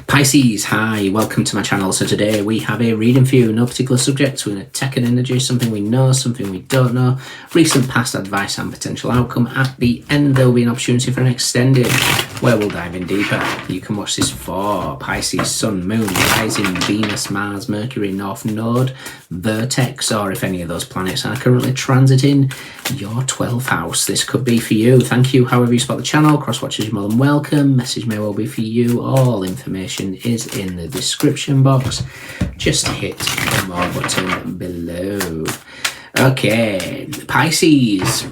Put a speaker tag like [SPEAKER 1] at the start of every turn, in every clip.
[SPEAKER 1] Pisces, hi, welcome to my channel. So today we have a reading for you, no particular subject. We're going to tech and energy, something we know, something we don't know, recent past advice and potential outcome. At the end there will be an opportunity for an extended where we'll dive in deeper. You can watch this for Pisces, Sun, Moon, Rising, Venus, Mars, Mercury, North Node, Vertex, or if any of those planets are currently transiting your 12th house. This could be for you. Thank you however you spot the channel. Cross watchers, you're more than welcome. Message may well be for you. All information is in the description box. Just hit the more button below. Okay, Pisces,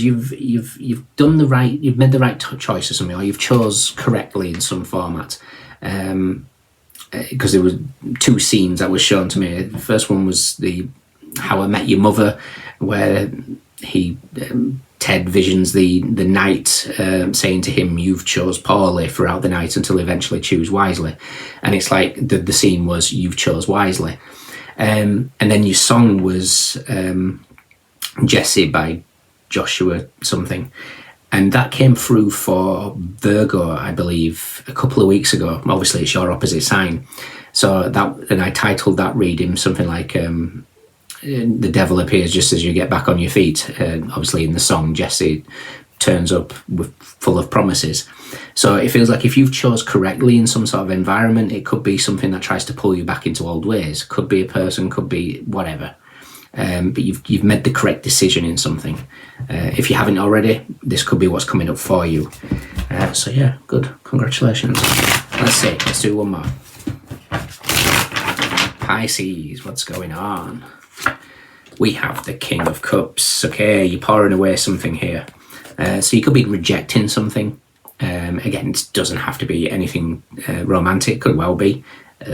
[SPEAKER 1] you've done the right, you've made the right choice or something, or you've chose correctly in some format. Because there were two scenes that were shown to me. The first one was the How I Met Your Mother, where Ted visions the knight saying to him, "You've chose poorly throughout the night until eventually choose wisely." And it's like the scene was, "You've chose wisely." And then your song was Jesse by Joshua something. And that came through for Virgo, I believe, a couple of weeks ago. Obviously, it's your opposite sign. So and I titled that reading something like, "The devil appears just as you get back on your feet." Obviously, in the song, Jesse turns up full of promises. So it feels like if you've chose correctly in some sort of environment, it could be something that tries to pull you back into old ways. Could be a person, could be whatever. But you've made the correct decision in something. If you haven't already, this could be what's coming up for you. So yeah, good. Congratulations. Let's see. Let's do one more. Pisces, what's going on? We have the King of Cups. Okay, you're pouring away something here. So you could be rejecting something. Again, it doesn't have to be anything romantic. Could well be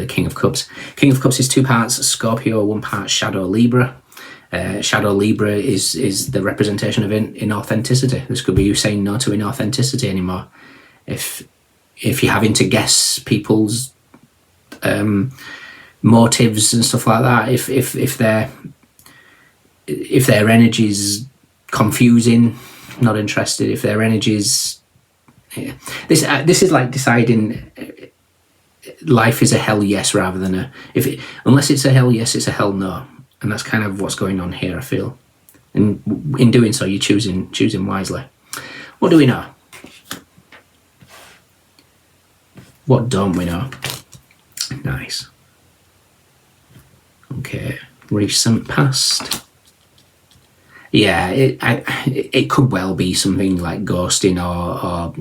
[SPEAKER 1] King of Cups. King of Cups is two parts Scorpio, one part Shadow Libra. Shadow Libra is the representation of inauthenticity. This could be you saying no to inauthenticity anymore. If you're having to guess people's motives and stuff like that, if their energy's confusing, not interested. If their energy's this is like deciding life is a hell yes rather than unless it's a hell yes, it's a hell no. And that's kind of what's going on here, I feel. And in doing so, you're choosing wisely. What do we know? What don't we know? Nice. Okay, recent past. Yeah, it could well be something like ghosting or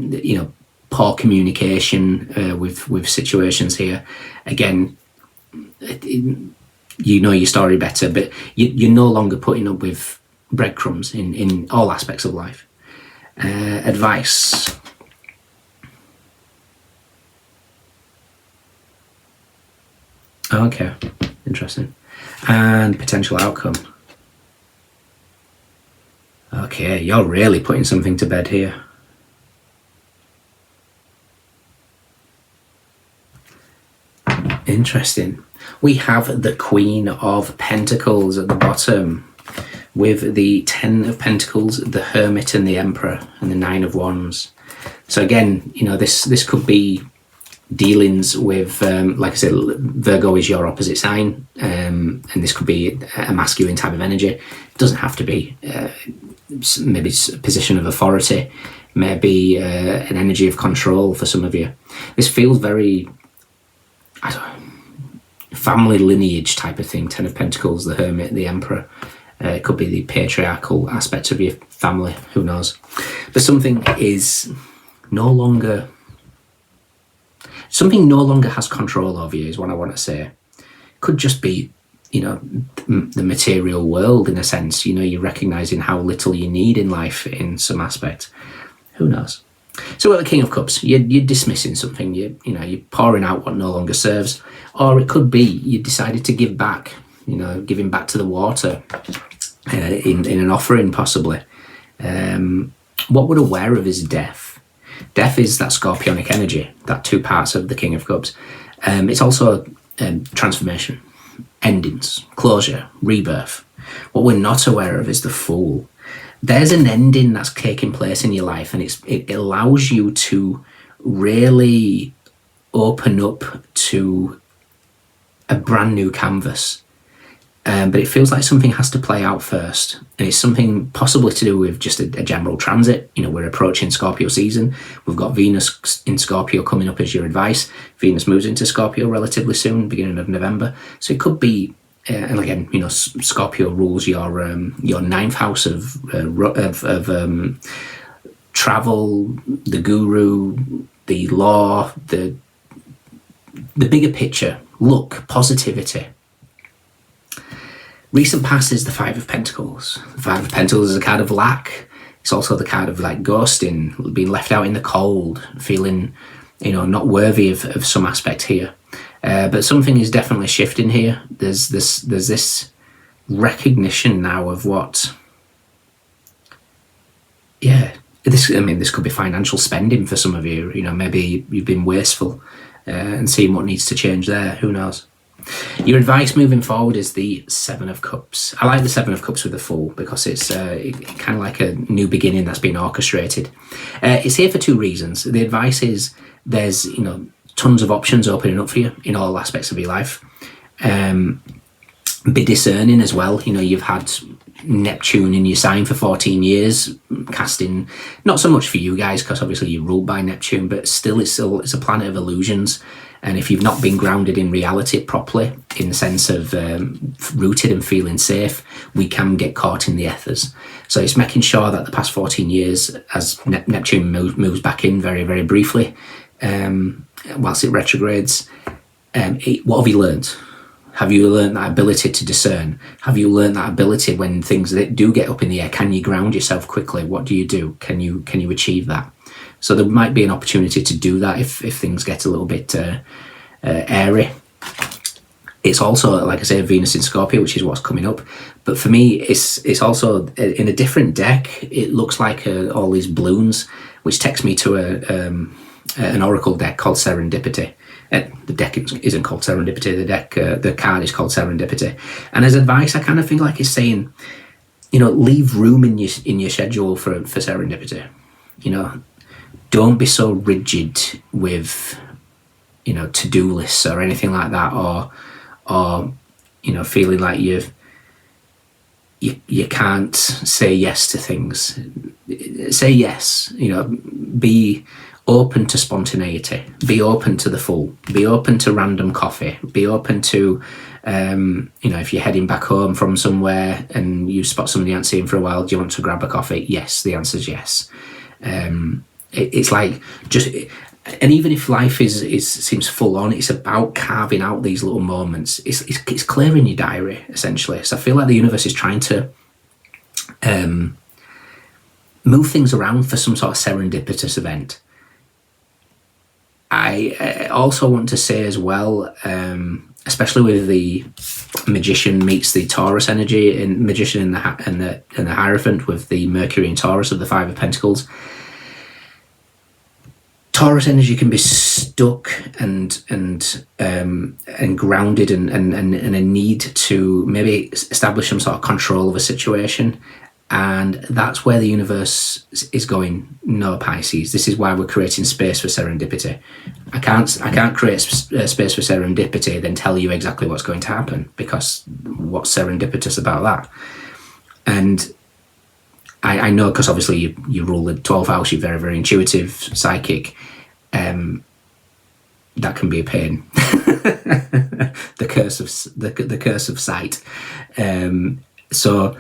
[SPEAKER 1] poor communication with situations here. Again, you know your story better, but you're no longer putting up with breadcrumbs in all aspects of life. Advice. Okay, interesting. And potential outcome. Okay, you're really putting something to bed here. Interesting. We have the Queen of Pentacles at the bottom with the Ten of Pentacles, the Hermit and the Emperor, and the Nine of Wands. So again, this could be dealings with, like I said, Virgo is your opposite sign, and this could be a masculine type of energy. It doesn't have to be. Maybe it's a position of authority, maybe an energy of control for some of you. This feels very, family lineage type of thing. Ten of Pentacles, the Hermit, the Emperor. It could be the patriarchal aspect of your family, who knows. But something no longer has control over you is what I want to say. Could just be, the material world in a sense. You're recognizing how little you need in life in some aspect. Who knows? So at the King of Cups, you're dismissing something. You're pouring out what no longer serves. Or it could be you decided to give back, giving back to the water in an offering possibly. What we're aware of is death. Death is that scorpionic energy, that two parts of the King of Cups. It's also transformation, endings, closure, rebirth. What we're not aware of is the Fool. There's an ending that's taking place in your life, and it allows you to really open up to a brand new canvas. But it feels like something has to play out first. And it's something possibly to do with just a general transit. You know, we're approaching Scorpio season. We've got Venus in Scorpio coming up as your advice. Venus moves into Scorpio relatively soon, beginning of November. So it could be, and again, you know, Scorpio rules your ninth house of travel, the guru, the law, the bigger picture, look, positivity. Recent past is the Five of Pentacles. The Five of Pentacles is a card of lack. It's also the card of like ghosting, being left out in the cold, feeling, you know, not worthy of some aspect here. But something is definitely shifting here. There's this recognition now of what, this could be financial spending for some of you. You know, maybe you've been wasteful and seeing what needs to change there. Who knows? Your advice moving forward is the Seven of Cups. I like the Seven of Cups with the Fool because it's kind of like a new beginning that's been orchestrated. It's here for two reasons. The advice is there's, you know, tons of options opening up for you in all aspects of your life. Be discerning as well. You know, you've had Neptune in your sign for 14 years, casting, not so much for you guys because obviously you're ruled by Neptune, but still it's a planet of illusions. And if you've not been grounded in reality properly, in the sense of rooted and feeling safe, we can get caught in the ethers. So it's making sure that the past 14 years, as Neptune moves back in very, very briefly, whilst it retrogrades, what have you learned? Have you learned that ability to discern? Have you learned that ability when things that do get up in the air? Can you ground yourself quickly? What do? Can you achieve that? So there might be an opportunity to do that if things get a little bit airy. It's also, like I say, Venus in Scorpio, which is what's coming up. But for me, it's also in a different deck. It looks like all these balloons, which takes me to an oracle deck called Serendipity. The deck isn't called Serendipity. The card is called Serendipity. And as advice, I kind of feel like it's saying, you know, leave room in your schedule for serendipity. You know, don't be so rigid with, you know, to-do lists or anything like that, or you know, feeling like you can't say yes to things. Say yes. You know, be open to spontaneity. Be open to the full. Be open to random coffee. Be open to, you know, if you're heading back home from somewhere and you spot somebody you haven't seen for a while, do you want to grab a coffee? Yes, the answer is yes. It's like just, and even if life seems full on, it's about carving out these little moments. It's clearing your diary essentially. So I feel like the universe is trying to move things around for some sort of serendipitous event. I also want to say as well, especially with the Magician meets the Taurus energy, and Magician and the Hierophant with the Mercury and Taurus of the Five of Pentacles. Taurus energy can be stuck and grounded and a need to maybe establish some sort of control of a situation. And that's where the universe is going. No, Pisces. This is why we're creating space for serendipity. I can't create space for serendipity, then tell you exactly what's going to happen, because what's serendipitous about that? And I know, because obviously you rule the 12th house. You're very, very intuitive, psychic. That can be a pain. the curse of sight. So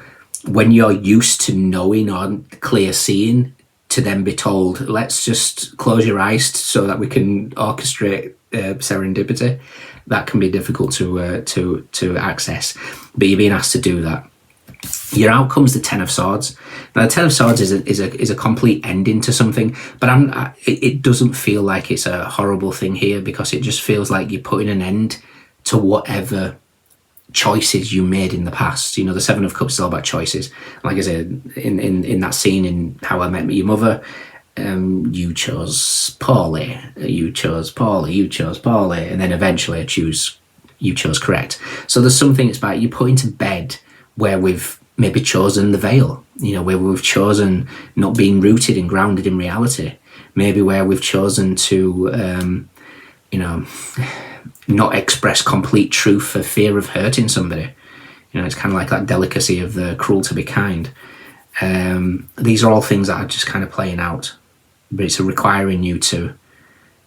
[SPEAKER 1] when you're used to knowing or clear seeing, to then be told, let's just close your eyes so that we can orchestrate serendipity, that can be difficult to access. But you're being asked to do that. Your outcome's the Ten of Swords. Now, the Ten of Swords is a complete ending to something, but it doesn't feel like it's a horrible thing here, because it just feels like you're putting an end to whatever choices you made in the past. You know, the Seven of Cups is all about choices. Like I said, in that scene in How I Met Your Mother, you chose poorly, you chose poorly, you chose poorly, and then eventually you chose correct. So there's something, it's about you putting to bed where we've maybe chosen the veil, you know, where we've chosen not being rooted and grounded in reality, maybe where we've chosen to you know, not express complete truth for fear of hurting somebody. You know, it's kind of like that delicacy of the cruel to be kind. These are all things that are just kind of playing out, but it's requiring you to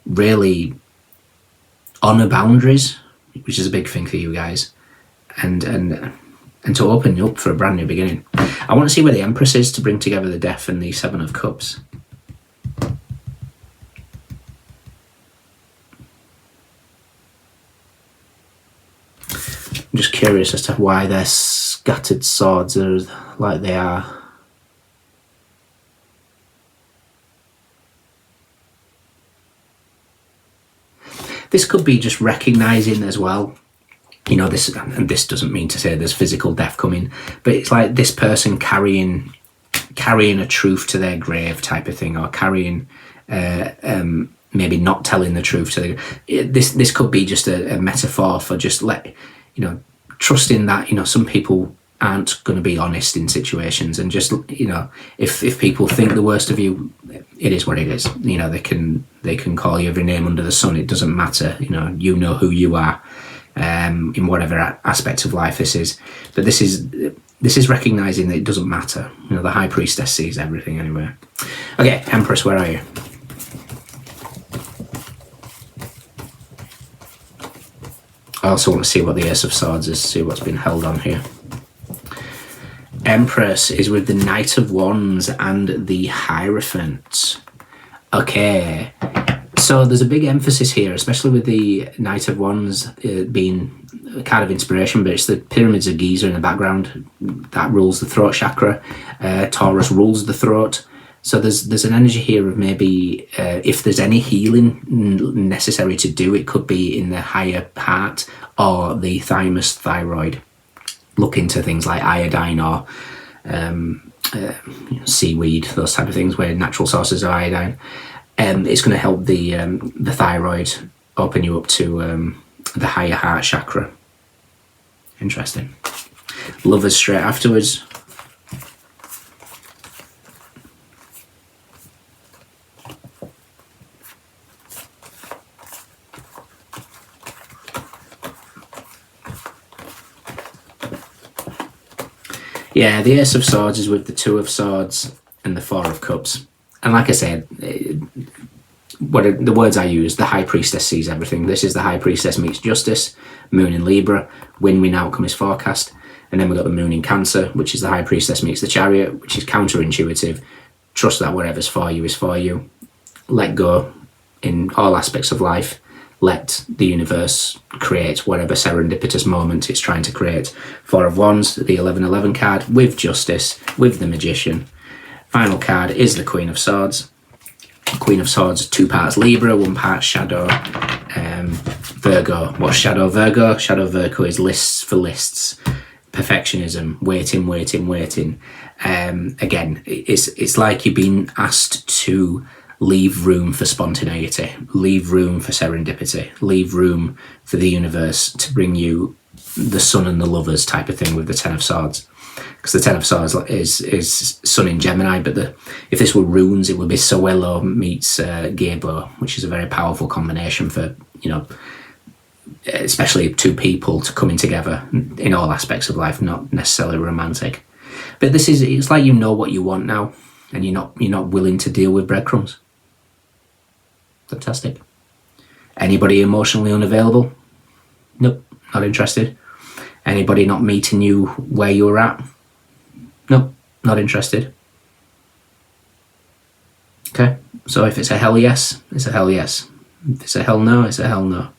[SPEAKER 1] really honour boundaries, which is a big thing for you guys, and to open you up for a brand new beginning. I want to see where the Empress is to bring together the Death and the Seven of Cups. I'm just curious as to why their scattered swords are like they are. This could be just recognising as well, you know, this, and this doesn't mean to say there's physical death coming, but it's like this person carrying a truth to their grave type of thing, or carrying maybe not telling the truth to this could be just a metaphor for just trusting that, you know, some people aren't going to be honest in situations, and just, you know, if people think the worst of you, it is what it is. You know, they can call you every name under the sun. It doesn't matter. You know who you are, in whatever aspect of life this is. But this is recognizing that it doesn't matter. You know, the High Priestess sees everything anyway. Okay, Empress, where are you? I also want to see what the Ace of Swords is, see what's been held on here. Empress is with the Knight of Wands and the Hierophant. Okay, so there's a big emphasis here, especially with the Knight of Wands being a card of inspiration, but it's the pyramids of Giza in the background. That rules the throat chakra. Taurus rules the throat. So there's an energy here of maybe if there's any healing necessary to do, it could be in the higher heart or the thymus, thyroid. Look into things like iodine or seaweed, those type of things, where natural sources of iodine. It's going to help the thyroid open you up to the higher heart chakra. Interesting. Lovers straight afterwards. Yeah, the Ace of Swords is with the Two of Swords and the Four of Cups. And like I said, the words I use, the High Priestess sees everything. This is the High Priestess meets Justice, Moon in Libra, win-win outcome is forecast. And then we've got the Moon in Cancer, which is the High Priestess meets the Chariot, which is counterintuitive. Trust that whatever's for you is for you. Let go in all aspects of life. Let the universe create whatever serendipitous moment it's trying to create. Four of Wands, the 1111 card, with Justice, with the Magician. Final card is the Queen of Swords. Queen of Swords, 2 parts Libra, 1 part Shadow Virgo. What's Shadow Virgo? Shadow Virgo is lists for lists. Perfectionism, waiting. Again, it's like you've been asked to leave room for spontaneity, leave room for serendipity, leave room for the universe to bring you the sun and the lovers type of thing with the Ten of Swords. Because the Ten of Swords is Sun in Gemini, but if this were runes, it would be Soello meets Gebo, which is a very powerful combination for, you know, especially 2 people to coming together in all aspects of life, not necessarily romantic. But it's like you know what you want now, and you're not willing to deal with breadcrumbs. Fantastic. Anybody emotionally unavailable? Nope, not interested. Anybody not meeting you where you're at? Nope, not interested. Okay, so if it's a hell yes, it's a hell yes. If it's a hell no, it's a hell no.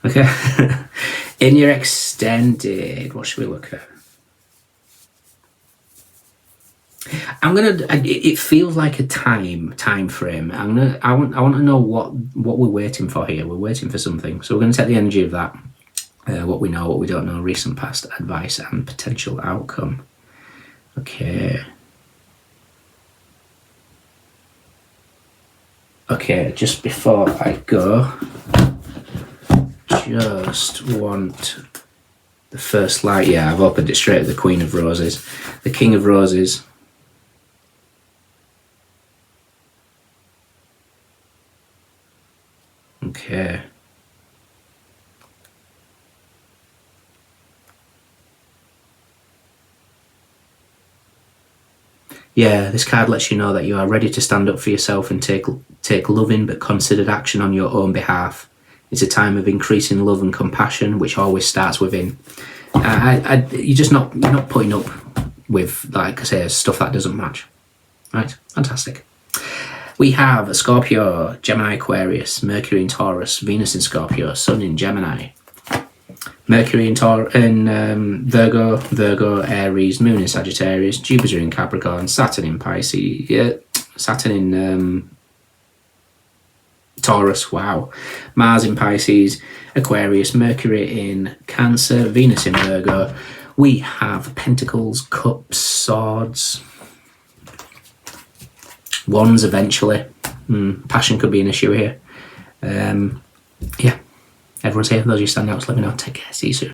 [SPEAKER 1] Okay. In your extended, what should we look at? It feels like a time frame. I want to know what we're waiting for here. We're waiting for something. So we're going to take the energy of that. What we know, what we don't know, recent past advice and potential outcome. Okay, just before I go, just want the first light. Yeah, I've opened it straight at the Queen of Roses. The King of Roses. Okay, Yeah, this card lets you know that you are ready to stand up for yourself and take loving but considered action on your own behalf. It's a time of increasing love and compassion, which always starts within. You're not putting up with, like I say, stuff that doesn't match. Right, fantastic. We have Scorpio, Gemini, Aquarius, Mercury in Taurus, Venus in Scorpio, Sun in Gemini, Mercury in Virgo, Aries, Moon in Sagittarius, Jupiter in Capricorn, Saturn in Pisces, Saturn in Taurus, wow, Mars in Pisces, Aquarius, Mercury in Cancer, Venus in Virgo. We have Pentacles, Cups, Swords, Wands eventually. Passion could be an issue here. Yeah, everyone's here. Those of you stand out, let me know. Take care. See you soon.